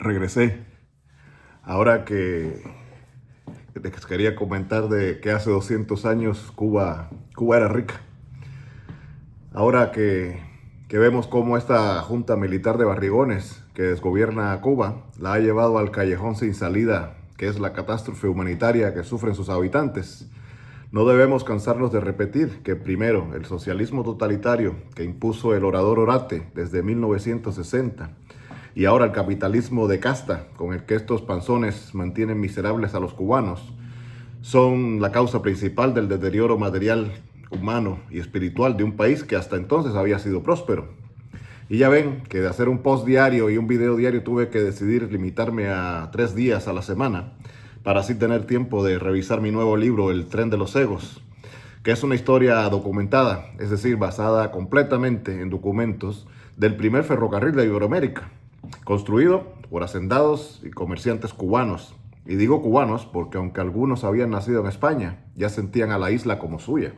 Regresé. Ahora que les quería comentar de que hace 200 años Cuba era rica. Ahora que vemos cómo esta junta militar de barrigones que desgobierna Cuba la ha llevado al callejón sin salida, que es la catástrofe humanitaria que sufren sus habitantes, no debemos cansarnos de repetir que primero el socialismo totalitario que impuso el orador Orate desde 1960 y ahora el capitalismo de casta con el que estos panzones mantienen miserables a los cubanos son la causa principal del deterioro material, humano y espiritual de un país que hasta entonces había sido próspero. Y ya ven que de hacer un post diario y un video diario tuve que decidir limitarme a 3 días a la semana para así tener tiempo de revisar mi nuevo libro, El tren de los egos, que es una historia documentada, es decir, basada completamente en documentos del primer ferrocarril de Iberoamérica, construido por hacendados y comerciantes cubanos. Y digo cubanos porque aunque algunos habían nacido en España, ya sentían a la isla como suya.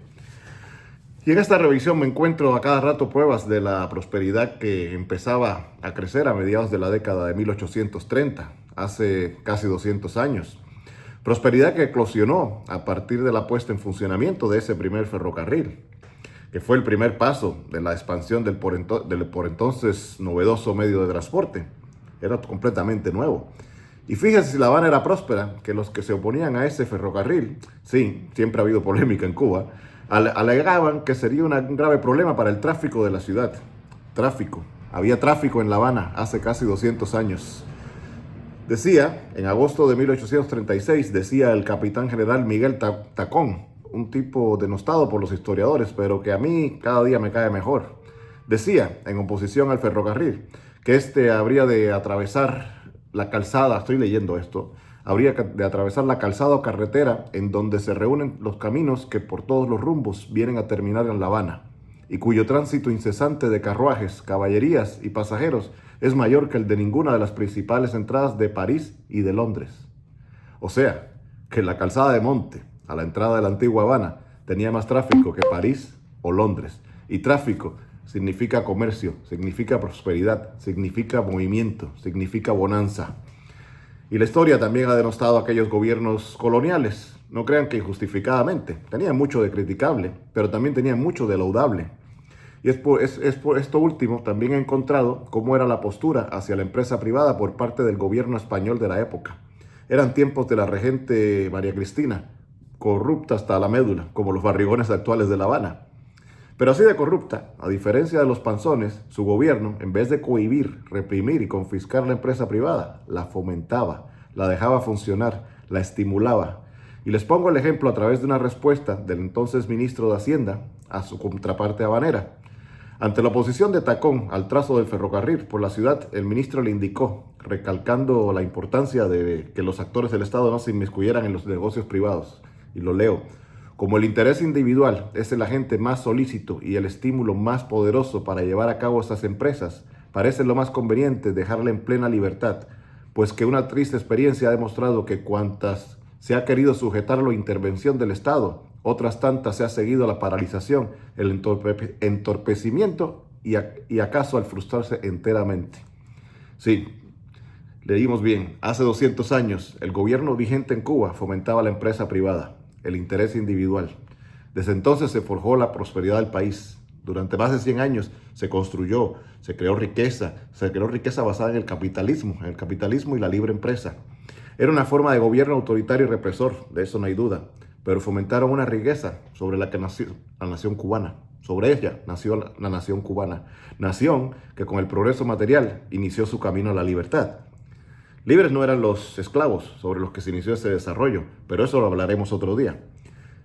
Y en esta revisión me encuentro a cada rato pruebas de la prosperidad que empezaba a crecer a mediados de la década de 1830, hace casi 200 años. Prosperidad que eclosionó a partir de la puesta en funcionamiento de ese primer ferrocarril, que fue el primer paso de la expansión del por entonces novedoso medio de transporte. Era completamente nuevo. Y fíjense si La Habana era próspera, que los que se oponían a ese ferrocarril, sí, siempre ha habido polémica en Cuba, alegaban que sería un grave problema para el tráfico de la ciudad. Tráfico. Había tráfico en La Habana hace casi 200 años. Decía, en agosto de 1836, decía el capitán general Miguel Tacón, un tipo denostado por los historiadores, pero que a mí cada día me cae mejor. Decía, en oposición al ferrocarril, que este habría de atravesar la calzada, estoy leyendo esto, habría de atravesar la calzada o carretera en donde se reúnen los caminos que por todos los rumbos vienen a terminar en La Habana, y cuyo tránsito incesante de carruajes, caballerías y pasajeros es mayor que el de ninguna de las principales entradas de París y de Londres. O sea, que la calzada de Monte, a la entrada de la antigua Habana, tenía más tráfico que París o Londres. Y tráfico significa comercio, significa prosperidad, significa movimiento, significa bonanza. Y la historia también ha denostado a aquellos gobiernos coloniales. No crean que injustificadamente. Tenían mucho de criticable, pero también tenían mucho de laudable. Y es por esto último también he encontrado cómo era la postura hacia la empresa privada por parte del gobierno español de la época. Eran tiempos de la regente María Cristina, corrupta hasta la médula, como los barrigones actuales de La Habana. Pero así de corrupta, a diferencia de los panzones, su gobierno, en vez de cohibir, reprimir y confiscar la empresa privada, la fomentaba, la dejaba funcionar, la estimulaba. Y les pongo el ejemplo a través de una respuesta del entonces ministro de Hacienda a su contraparte habanera. Ante la oposición de Tacón al trazo del ferrocarril por la ciudad, el ministro le indicó, recalcando la importancia de que los actores del Estado no se inmiscuyeran en los negocios privados. Y lo leo. Como el interés individual es el agente más solícito y el estímulo más poderoso para llevar a cabo estas empresas, parece lo más conveniente dejarla en plena libertad, pues que una triste experiencia ha demostrado que cuantas se ha querido sujetar a la intervención del Estado, otras tantas se ha seguido la paralización, el entorpecimiento y acaso al frustrarse enteramente. Sí, leímos bien, hace 200 años el gobierno vigente en Cuba fomentaba la empresa privada, el interés individual. Desde entonces se forjó la prosperidad del país. Durante más de 100 años se construyó, se creó riqueza basada en el capitalismo y la libre empresa. Era una forma de gobierno autoritario y represor, de eso no hay duda, pero fomentaron una riqueza sobre la que nació la nación cubana. Sobre ella nació la nación cubana, nación que con el progreso material inició su camino a la libertad. Libres no eran los esclavos sobre los que se inició ese desarrollo, pero eso lo hablaremos otro día.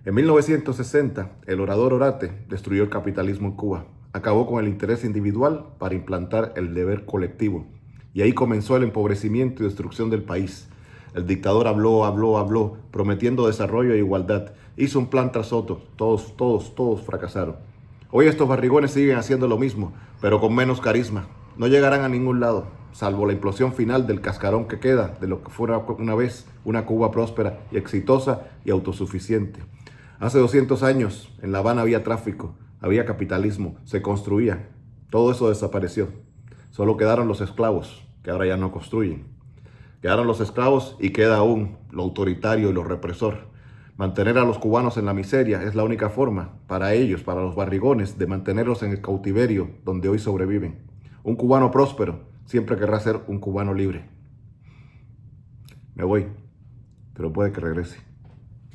En 1960, el orador Orate destruyó el capitalismo en Cuba, acabó con el interés individual para implantar el deber colectivo. Y ahí comenzó el empobrecimiento y destrucción del país. El dictador habló, prometiendo desarrollo e igualdad. Hizo un plan tras otro, todos fracasaron. Hoy estos barrigones siguen haciendo lo mismo, pero con menos carisma. No llegarán a ningún lado, salvo la implosión final del cascarón que queda de lo que fuera una vez una Cuba próspera y exitosa y autosuficiente. Hace 200 años en La Habana había tráfico, había capitalismo, se construía. Todo eso desapareció. Solo quedaron los esclavos, que ahora ya no construyen. Quedaron los esclavos y queda aún lo autoritario y lo represor. Mantener a los cubanos en la miseria es la única forma para ellos, para los barrigones, de mantenerlos en el cautiverio donde hoy sobreviven. Un cubano próspero siempre querrá ser un cubano libre. Me voy, pero puede que regrese.